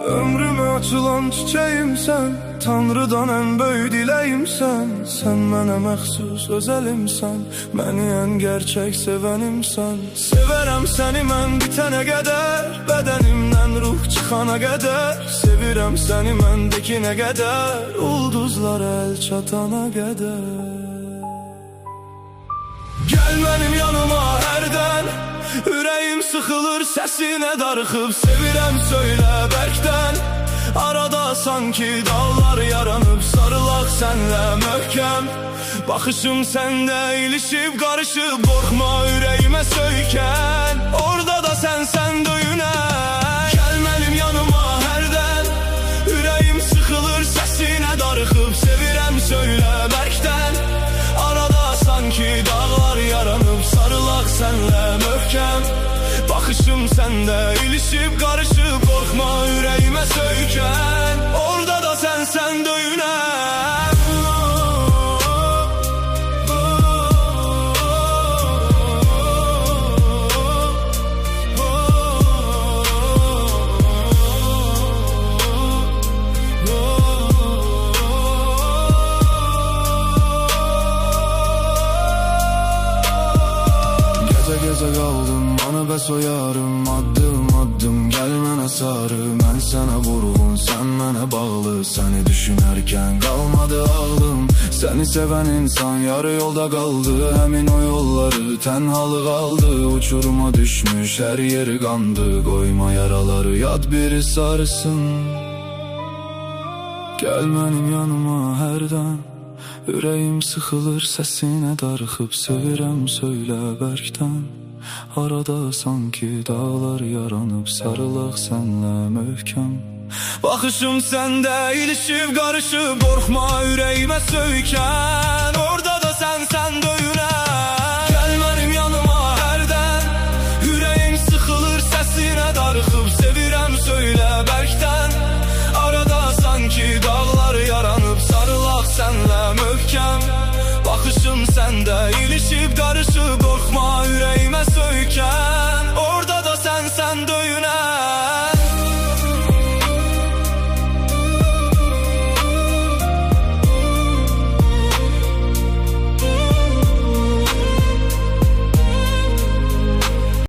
Ömrümə açılan çiçəyimsən, Tanrıdan ən böyük diləyimsən. Sən mənə məxsus özəlimsən, məni ən gerçək sevənimsən. Sevərəm səni mən bitənə qədər, bədənimdən ruh çıxana qədər. Sevirəm səni mən dikinə qədər, ulduzlara əl çatana qədər. Gəl mənim yanıma hərdən, ürəyim sıxılır səsinə darıxıb. Sevirəm söylə bərkdən, arada sanki dağlar yaranıb. Sarılaq sənlə möhkəm, baxışım səndə ilişib qarışıb. Qorxma ürəyimə söykən, orada da sən döyünən. Gəl mənim yanıma hərdən, ürəyim sıxılır səsinə darıxıb. Sevirəm söylə bərkdən, arada sanki dağlar yaranıb. Sarılaq sənlə möhkəm, baxışım səndə ilişib qarışıb. Qorxma ürəyimə söykən, orada da sən döyünən. Gecə qaldım, ana bəs oyarım. Addım addım gəl mənə sarı. Mən sənə vurğun, sən mənə bağlı. Səni düşünərkən qalmadı ağlım. Səni sevən insan yarı yolda qaldı. Həmin o yolları tənhalıq aldı. Uçuruma düşmüş hər yeri qandı. Qoyma yaraları yad biri sarısın. Gəl mənim yanıma hərdən, ürəyim sıxılır səsinə darıxıb. Sevirəm söylə bərkdən, arada sanki dağlar yaranıb. Sarılaq sənlə möhkəm, baxışım səndə ilişib qarışıb. Qorxma ürəyimə söykən,